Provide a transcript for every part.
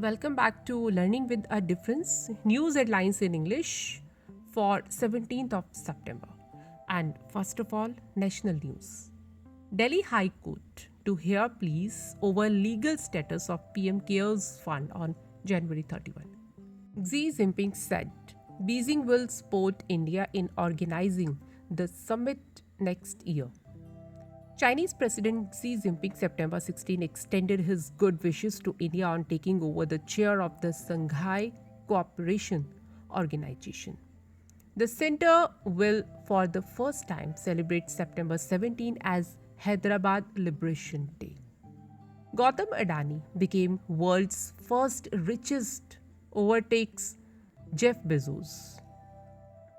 Welcome back to Learning with a Difference news headlines in English for 17th of September. And first of all, national news. Delhi High Court to hear pleas over legal status of PM Cares Fund on January 31. Xi Jinping said Beijing will support India in organizing the summit next year. Chinese President Xi Jinping September 16 extended his good wishes to India on taking over the chair of the Shanghai Cooperation Organization. The center will, for the first time, celebrate September 17 as Hyderabad Liberation Day. Gautam Adani became world's first richest, overtakes Jeff Bezos.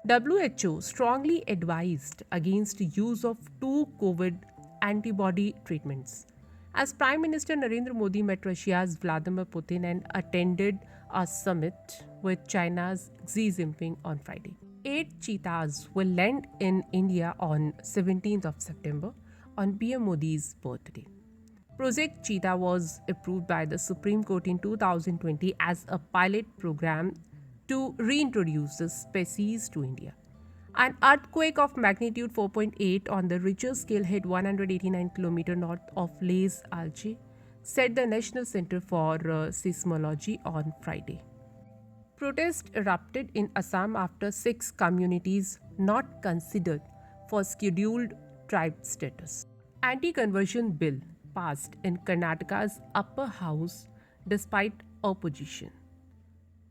WHO strongly advised against use of two COVID antibody treatments. As Prime Minister Narendra Modi met Russia's Vladimir Putin and attended a summit with China's Xi Jinping on Friday. 8 cheetahs will land in India on 17th of September on PM Modi's birthday. Project Cheetah was approved by the Supreme Court in 2020 as a pilot program to reintroduce the species to India. An earthquake of magnitude 4.8 on the Richter scale hit 189 km north of Les Alges, said the National Center for Seismology on Friday. Protests erupted in Assam after 6 communities not considered for scheduled tribe status. Anti-conversion bill passed in Karnataka's upper house despite opposition.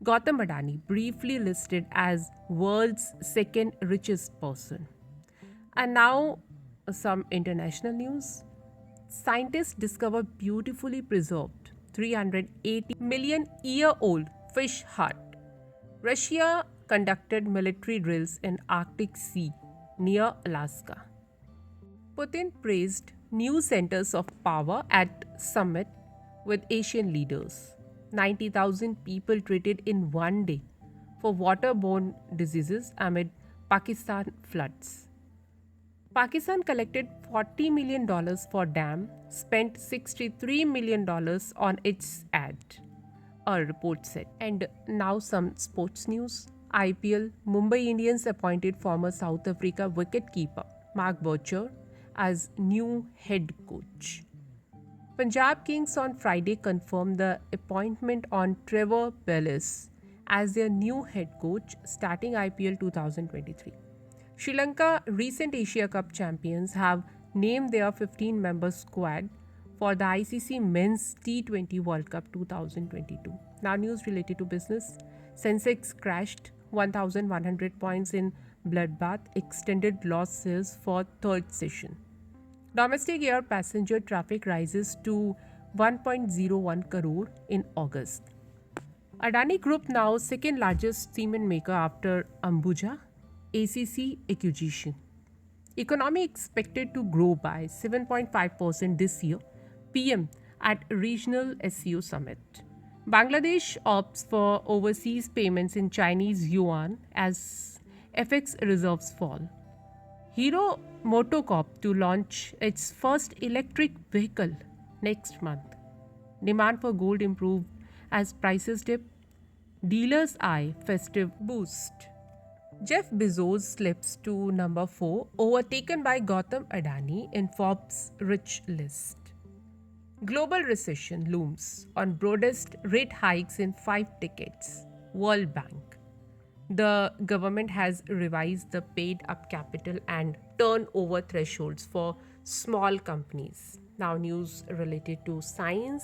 Gautam Adani briefly listed as world's second richest person. And now some international news. Scientists discover beautifully preserved 380 million year old fish heart. Russia conducted military drills in Arctic Sea near Alaska. Putin praised new centers of power at summit with Asian leaders. 90,000 people treated in one day for waterborne diseases amid Pakistan floods. Pakistan collected $40 million for dam, spent $63 million on its ad, a report said. And now some sports news. IPL, Mumbai Indians appointed former South Africa wicketkeeper Mark Boucher as new head coach. Punjab Kings on Friday confirmed the appointment on Trevor Bellis as their new head coach starting IPL 2023. Sri Lanka, recent Asia Cup champions, have named their 15-member squad for the ICC Men's T20 World Cup 2022. Now news related to business. Sensex crashed 1,100 points in bloodbath, extended losses for third session. Domestic air passenger traffic rises to 1.01 crore in August. Adani Group now second largest cement maker after Ambuja, ACC acquisition. Economy expected to grow by 7.5% this year, PM at regional SCO summit. Bangladesh opts for overseas payments in Chinese yuan as FX reserves fall. Hero Motocorp to launch its first electric vehicle next month. Demand for gold improved as prices dip. Dealers eye festive boost. Jeff Bezos slips to number 4, overtaken by Gautam Adani in Forbes' rich list. Global recession looms on broadest rate hikes in 5 decades. World Bank. The government has revised the paid up capital and turnover thresholds for small companies. Now, news related to science.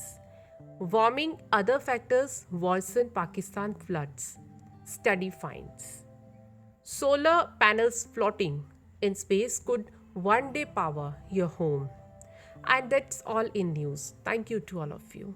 Warming, other factors worsen Pakistan floods. Study finds. Solar panels floating in space could one day power your home. And that's all in news. Thank you to all of you.